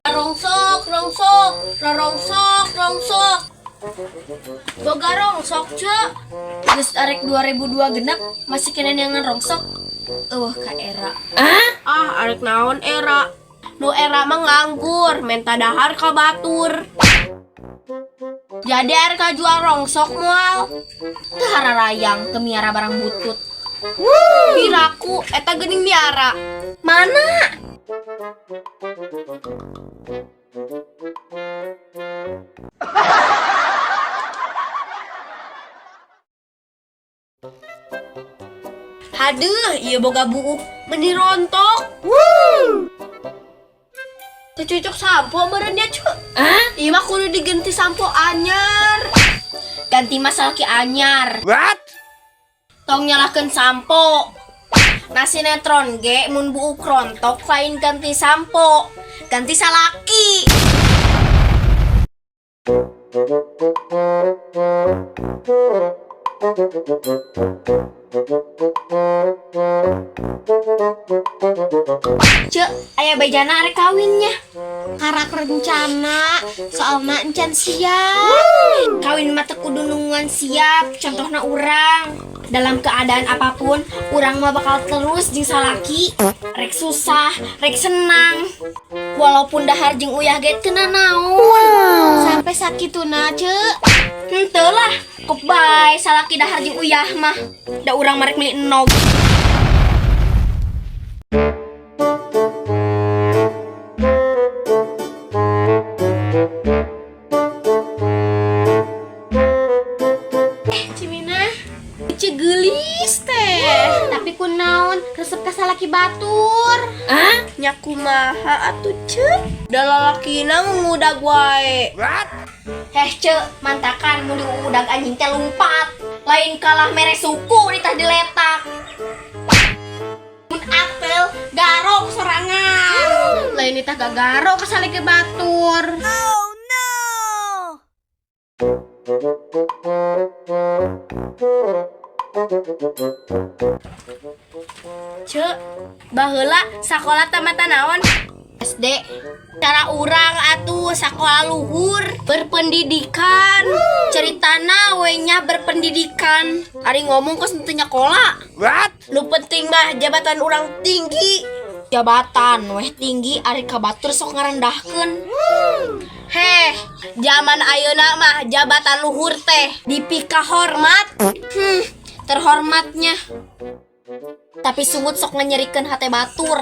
Rongsok, rongsok, rongsok, rongsok. Boga rongsok, cek. Geus arek 2002 genep masih kena yang rongsok. Ka era. Arek naon era? Nu era mah nganggur, menta dahar ka batur. Jadi arek jual rongsok moal. Teu hararayang teu miara barang butut. Piraku eta geuning miara. Mana? Haduh, ieu boga buuk meni rontok. Teu cocok sampo meureun nya, cu. Ieu mah kudu diganti sampo anyar. Ganti masalaki anyar. What? Tong nyalakeun sampo. Nah sinetron ge mun buuk rontok lain ganti sampo, ganti salaki. Cek, aya bejana arek kawinnya. Karak rencana, soalna encan siap. Kawin mah teu kudu nungguan siap, contohna urang. Dalam keadaan apapun, urang mah bakal terus jeung salaki. Rek susah, rek senang. Walaupun dahar jeung uyah ge teu nanaon. Sampai sakituna, cek. Henteu lah, kok bae salaki dahar jeung uyah mah. Da urang mah rek milik enog. Cimina, gelis teh. Tapi kunaon resep ka salaki batur? Nya kumaha atuh, Cek? Da lalakina ngudag wae. What? Heh, Cek, mantakan mun diudag anjing teh lumpat. Lain kalah mere suku ditah diletak. Mun apel garok sorangan. Lain ditah gagarok ka salaki batur. Oh no! Cek, baheula sakola tamatan naon? SD. Cara urang atuh sakola luhur, berpendidikan. Ceritana we nya berpendidikan. Ari ngomong kos teu nyakola. What? Nu penting mah jabatan urang tinggi. Jabatan weh tinggi ari ka batur sok ngarendahkeun. Heh, zaman ayeuna mah jabatan luhur teh dipika hormat. Terhormatnya. Tapi sungut sok nganyerikeun hate batur.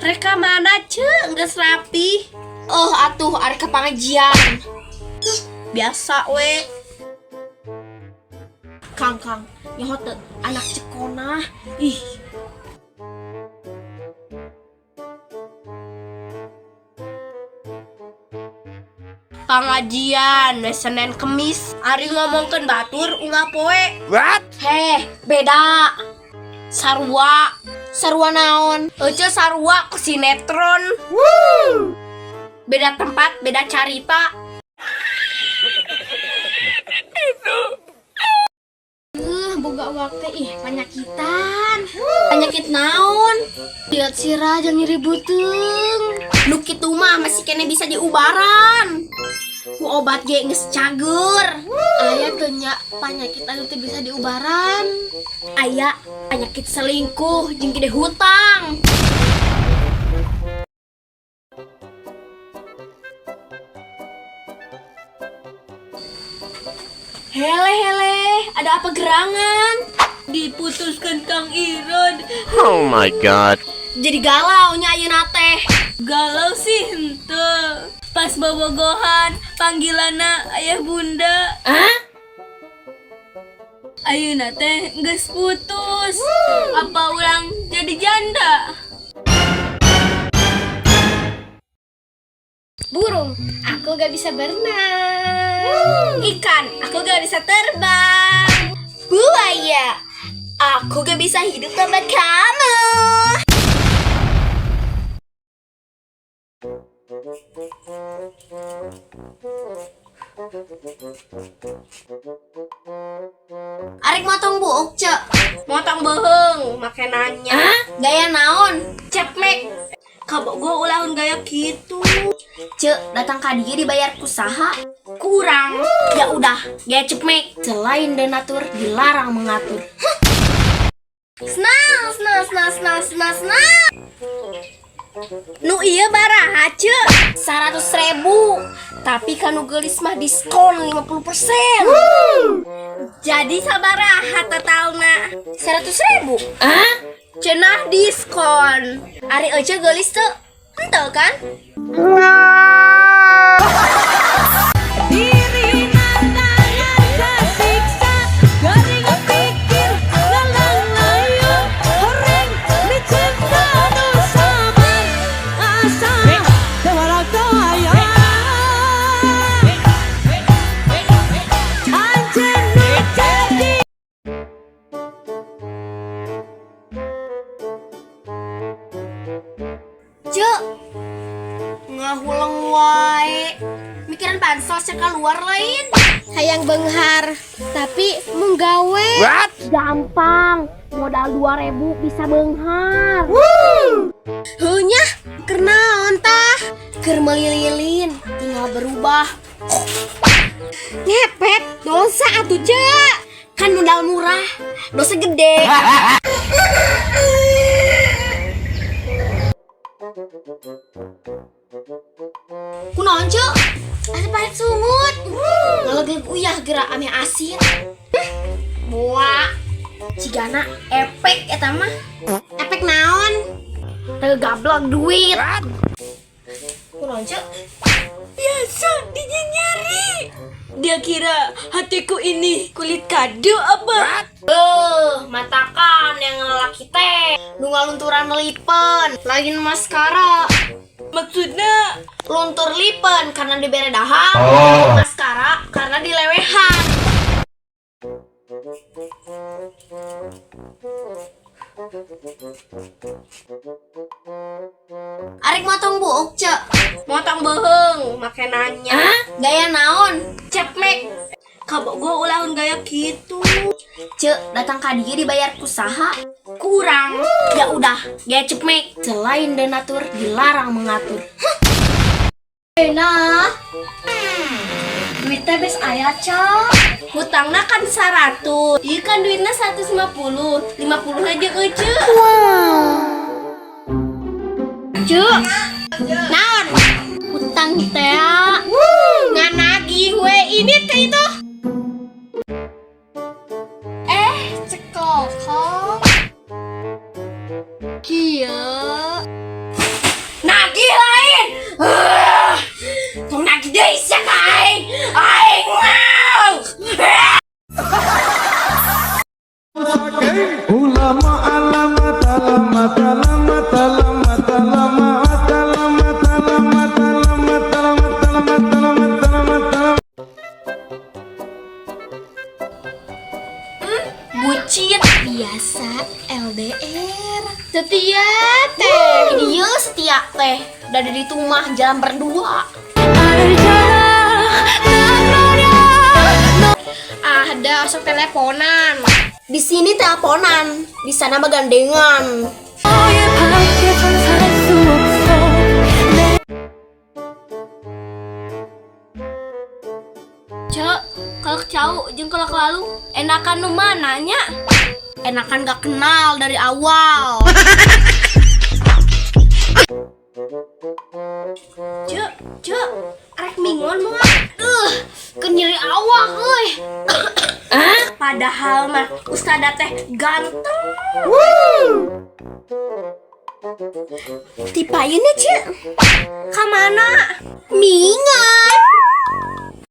Reka mana, Cek? Geus rapi. Atuh ari ka pangajian. Biasa we. Kang, nyaho teu anak cekona. Ih. Pangajian Senin Kemis ari ngomongkeun batur ungah poe. What? Heh, beda. Sarua naon? Ece sarua ku sinetron. Beda tempat, beda carita. Boga waktu panyakitan. Panyakit naon? Lihat sirah jeung nyeri beuteung. Nu kitu mah masih kene bisa diubaran. Ku obat ge geus cager. Aya teu nya panyakit anu teu bisa diubaran. Aya penyakit selingkuh jeung gede hutang. Hele, ada apa gerangan? Diputuskan Kang Irod. Oh my god. Jadi galau nya ayeuna teh. Galau sih henteu. Pas bobogohan panggilanna ayah bunda. Ayeuna teh geus putus. Apa urang jadi janda? Burung, aku gak bisa berenang. Ikan, aku gak bisa terbang. Buaya, aku gak bisa hidup tanpa kamu. Arek motong buuk, Cek. Motong beuheung. beuheung make nanya. Gaya naon? Cepmek. Kabogo ulahun gaya gitu. Cek, datang ka dieu dibayar kusaha? Kurang. Ya udah, gaya cepmek. Selain donatur, dilarang mengatur. Snal. Nu iya baraha ceu. 100.000. Tapi kanu geulis mah diskon 50%. Jadi sabaraha totalna? 100.000. Cenah diskon. Ari ece geulis teu? Henteu kan? Cek, ngahulang wae. Mikiran pansos cek keluar lain. Hayang beunghar, tapi mung gawe. Gampang, modal 2.000 bisa beunghar. Heunya keur naon tah? Keur melilin, tinggal berubah. Ngepet dosa atuh cek. Kan modal murah, dosa gede. Kunaon cek? Asa parit sungut. Ngalegeg uyah geura ame asin. Boa. Cigana efek eta mah. Efek naon? Gablok duit. Kunaon cek? Biasa dinyeri. Dia kira hatiku ini kulit kado apa? Matakan yang lelaki teh nu ngalunturan lipen, lain maskara. Maksudnya Luntur lipen karena dibere dahang, maskara karena dilewehan. Arek motong buuk cek. motong beuheung make nanya. Gaya naon? Cepmek. Kabogo ulahun gaya gitu. Cek, datang ka dieu dibayar kusaha? Kurang. Ya udah, gaya cepmek. Selain donatur, dilarang mengatur. Nah, duit teh bes aya cek. Hutangna kan 100. Ieu kan duitna 150. 50 aja euceuk. Cek, naon? Utang teh. Nganagih we ini teh itu. Cekokom. Kieu. Nagih lain. Tong nagih deui sia ka aing. Aing mau. Ulama alamat alamat alamat alamat alamat alamat alamat alamat alamat alamat alamat. Bucin biasa LDR. Setia teh. Dia setia teh. Udah di rumah jalan berdua. Ada sok teleponan. Di sini teleponan, di sana begandengan. Cek, kalau cau jeung kalau lalu enakan nu mananya? Enakan gak kenal dari awal. Cek, arek mingon mah. Kenyeri awak euy. Padahal mah Ustadzah teh ganteng. Tipayun ya, Cek. Kamana? Mingan.